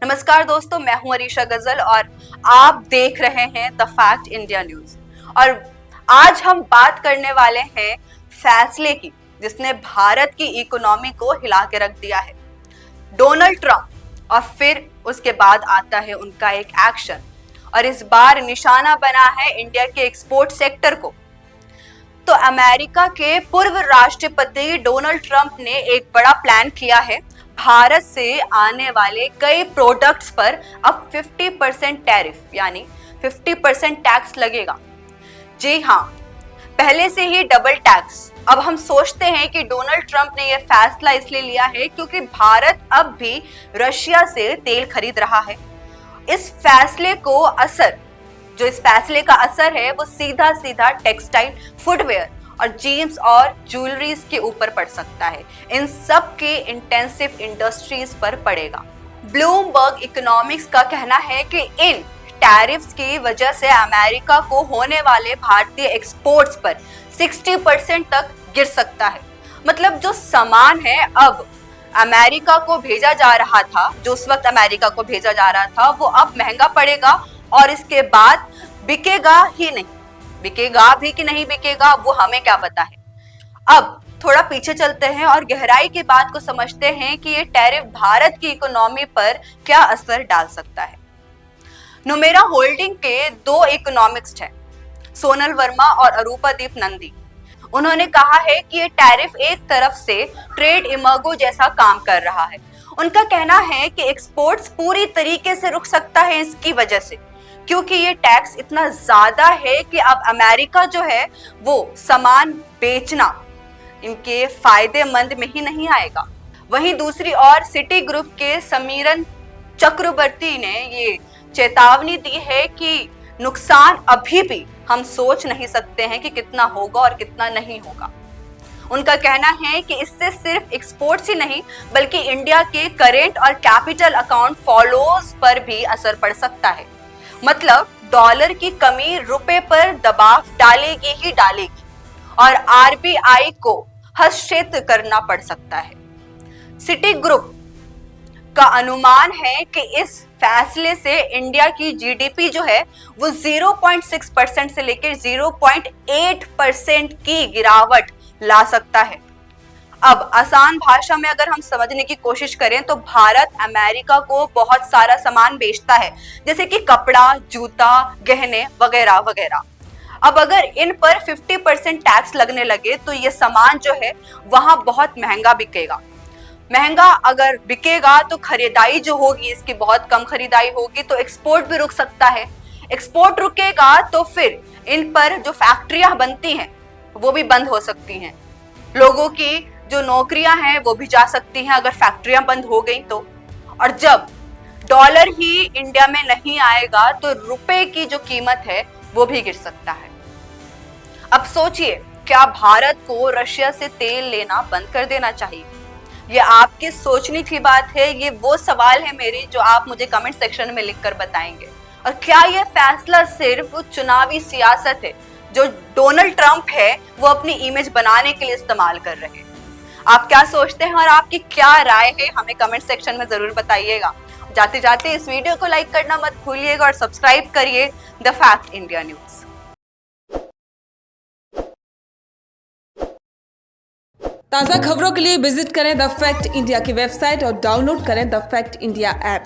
नमस्कार दोस्तों, मैं हूं अरीशा गजल और आप देख रहे हैं द फैक्ट इंडिया न्यूज। और आज हम बात करने वाले हैं फैसले की जिसने भारत की इकोनॉमी को हिला के रख दिया है। डोनाल्ड ट्रंप और फिर उसके बाद आता है उनका एक एक्शन, और इस बार निशाना बना है इंडिया के एक्सपोर्ट सेक्टर को। तो अमेरिका के पूर्व राष्ट्रपति डोनाल्ड ट्रंप ने एक बड़ा प्लान किया है। भारत से आने वाले कई प्रोडक्ट्स पर अब 50% टैरिफ यानी 50% टैक्स लगेगा। जी हाँ, पहले से ही डबल टैक्स। अब हम सोचते हैं कि डोनाल्ड ट्रंप ने यह फैसला इसलिए लिया है क्योंकि भारत अब भी रशिया से तेल खरीद रहा है। इस फैसले का असर है वो सीधा सीधा टेक्सटाइल, फुटवेयर और जीन्स और ज्वेलरीज के ऊपर पड़ सकता है। इन सब के इंटेंसिव इंडस्ट्रीज पर पड़ेगा। ब्लूमबर्ग इकोनॉमिक्स का कहना है कि इन टैरिफ्स की वजह से अमेरिका को होने वाले भारतीय एक्सपोर्ट्स पर 60% तक गिर सकता है। मतलब जो सामान है अब अमेरिका को भेजा जा रहा था, जो उस वक्त अमेरिका को भेजा जा रहा था, वो अब महंगा पड़ेगा और इसके बाद बिकेगा ही नहीं। बिकेगा भी कि नहीं बिकेगा वो हमें क्या पता है। अब थोड़ा पीछे चलते हैं और गहराई की बात को समझते हैं कि ये टैरिफ भारत की इकोनॉमी पर क्या असर डाल सकता है। नुमेरा होल्डिंग के दो इकोनॉमिस्ट हैं, सोनल वर्मा और अरूपादीप नंदी। उन्होंने कहा है कि ये टैरिफ एक तरफ से ट्रेड इमर्गो जैसा काम कर रहा है। उनका कहना है कि एक्सपोर्ट्स पूरी तरीके से रुक सकता है इसकी वजह से, क्योंकि ये टैक्स इतना ज्यादा है कि अब अमेरिका जो है वो सामान बेचना इनके फायदेमंद में ही नहीं आएगा। वहीं दूसरी ओर सिटी ग्रुप के समीरन चक्रवर्ती ने ये चेतावनी दी है कि नुकसान अभी भी हम सोच नहीं सकते हैं कि कितना होगा और कितना नहीं होगा। उनका कहना है कि इससे सिर्फ एक्सपोर्ट्स ही नहीं बल्कि इंडिया के करेंट और कैपिटल अकाउंट फॉलोज पर भी असर पड़ सकता है। मतलब डॉलर की कमी रुपए पर दबाव डालेगी ही डालेगी और आरबीआई को हस्तक्षेप करना पड़ सकता है। सिटी ग्रुप का अनुमान है कि इस फैसले से इंडिया की जीडीपी जो है वो 0.6% से लेकर 0.8% की गिरावट ला सकता है। अब आसान भाषा में अगर हम समझने की कोशिश करें तो भारत अमेरिका को बहुत सारा सामान बेचता है, जैसे कि कपड़ा, जूता, गहने वगैरह वगैरह। अब अगर इन पर 50% टैक्स लगने लगे तो ये सामान जो है वहां बहुत महंगा बिकेगा। महंगा अगर बिकेगा तो खरीदाई जो होगी इसकी बहुत कम खरीदाई होगी, तो एक्सपोर्ट भी रुक सकता है। एक्सपोर्ट रुकेगा तो फिर इन पर जो फैक्ट्रियां बनती हैं वो भी बंद हो सकती हैं। लोगों की जो नौकरियां हैं वो भी जा सकती हैं अगर फैक्ट्रियां बंद हो गई तो। और जब डॉलर ही इंडिया में नहीं आएगा तो रुपए की जो कीमत है वो भी गिर सकता है। अब सोचिए, क्या भारत को रशिया से तेल लेना बंद कर देना चाहिए? ये आपके सोचने की बात है। ये वो सवाल है मेरे जो आप मुझे कमेंट सेक्शन में लिखकर बताएंगे। और क्या ये फैसला सिर्फ चुनावी सियासत है जो डोनाल्ड ट्रंप है वो अपनी इमेज बनाने के लिए इस्तेमाल कर रहे हैं? आप क्या सोचते हैं और आपकी क्या राय है हमें कमेंट सेक्शन में जरूर बताइएगा। जाते जाते इस वीडियो को लाइक करना मत भूलिएगा और सब्सक्राइब करिए द फैक्ट इंडिया न्यूज। ताज़ा खबरों के लिए विजिट करें द फैक्ट इंडिया की वेबसाइट और डाउनलोड करें द फैक्ट इंडिया ऐप।